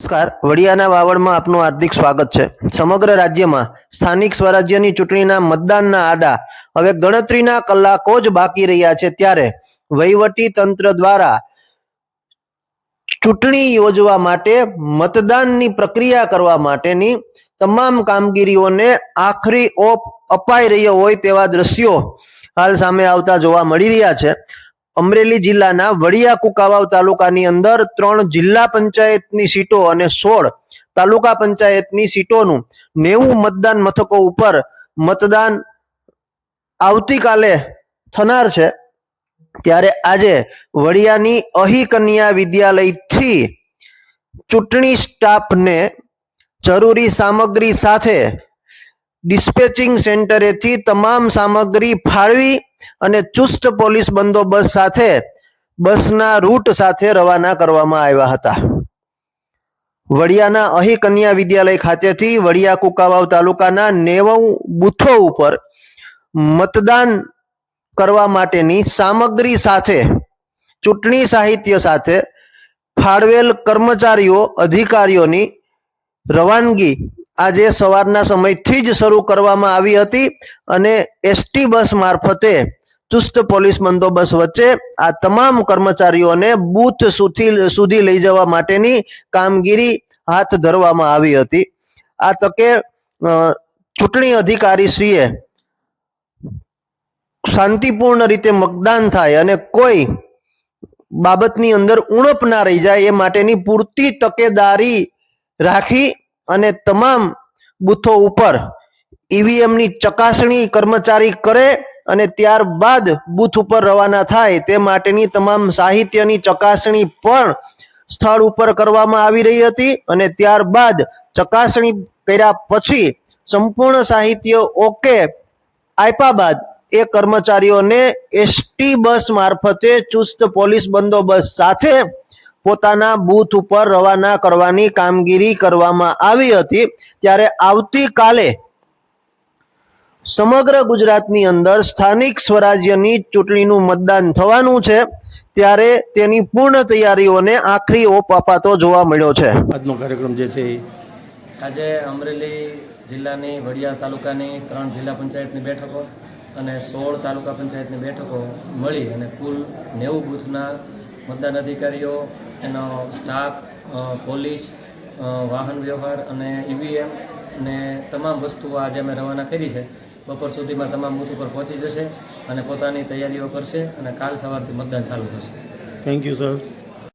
નમસ્કાર, વડિયાના વાવડમાં આપનું હાર્દિક સ્વાગત છે। સમગ્ર રાજ્યમાં સ્થાનિક સ્વરાજ્યની ચૂંટણીના મતદાનના આડા હવે ગણતરીના કલાકો જ બાકી રહ્યા છે, ત્યારે વહીવટી તંત્ર દ્વારા ચૂંટણી યોજવા માટે મતદાનની પ્રક્રિયા કરવા માટેની તમામ કામગીરીઓને આખરી ઓપ અપાઈ રહ્યો હોય તેવા દ્રશ્યો હાલ સામે આવતા જોવા મળી રહ્યા છે। અમરેલી જિલ્લાના વડિયા કુંકાવાવ તાલુકાની અંદર 3 જિલ્લા પંચાયતની સીટો અને 16 તાલુકા પંચાયતની સીટોનું 90 મતદાન મથકો ઉપર મતદાન આવતીકાલે થનાર છે, ત્યારે આજે વડિયાની અહી કન્યા વિદ્યાલયથી ચૂંટણી સ્ટાફને જરૂરી સામગ્રી સાથે ડિસ્પેચિંગ સેન્ટરેથી તમામ સામગ્રી ફાળવી અને ચુસ્ત પોલીસ બંદોબસ્ત સાથે બસના રૂટ સાથે રવાના કરવામાં આવ્યા હતા। વડિયાના અહી કન્યા વિદ્યાલય ખાતેથી વડિયા કુંકાવાવ તાલુકાના 90 બૂથો ઉપર મતદાન કરવા માટેની સામગ્રી સાથે ચૂંટણી સાહિત્ય સાથે ફાળવેલ કર્મચારીઓ અધિકારીઓની રવાનગી આજે સવારના સમયથી જ શરૂ કરવામાં આવી હતી અને એસટી બસ મારફતે ચુસ્ત પોલીસ બંદોબસ્ત વચ્ચે આ તમામ કર્મચારીઓને બૂથ સુધી લઈ જવા માટેની કામગીરી હાથ ધરવામાં આવી હતી। આ તકે ચૂંટણી અધિકારીશ્રીએ શાંતિપૂર્ણ રીતે મતદાન થાય અને કોઈ બાબતની અંદર ઉણપ ના રહી જાય એ માટેની પૂરતી તકેદારી રાખી અને તમામ બૂથો ઉપર ઈવીએમની ચકાસણી કર્મચારી કરે અને ત્યારબાદ બૂથ ઉપર રવાના થાય તે માટેની તમામ સાહિત્યની ચકાસણી પણ સ્થળ ઉપર કરવામાં આવી રહી હતી અને ત્યારબાદ ચકાસણી કર્યા પછી સંપૂર્ણ સાહિત્ય ઓકે આપ્યા બાદ એ કર્મચારીઓને એસટી બસ મારફતે ચુસ્ત પોલીસ બંદોબસ્ત સાથે પોતાના બૂથ ઉપર રવાના કરવાની કામગીરી કરવામાં આવી હતી। ત્યારે આવતીકાલે સમગ્ર ગુજરાતની અંદર સ્થાનિક સ્વરાજ્યની ચૂંટણીનું મતદાન થવાનું છે, ત્યારે તેની પૂર્ણ તૈયારીઓને આખરી ઓપ અપાતો જોવા મળ્યો છે। આજનો કાર્યક્રમ જે છે આજે અમરેલી જિલ્લાની વડિયા તાલુકાની 3 જિલ્લા પંચાયતની બેઠકો અને 16 તાલુકા પંચાયતની બેઠકો મળી અને કુલ 90 બૂથના મતદાન અધિકારીઓ, એનો સ્ટાફ, પોલીસ, વાહન વ્યવહાર અને ઈવીએમ અને તમામ વસ્તુઓ આજે અમે રવાના કરી છે। બપોર સુધીમાં તમામ બૂથ ઉપર પહોંચી જશે અને પોતાની તૈયારીઓ કરશે અને કાલ સવારથી મતદાન ચાલુ થશે। Thank you sir.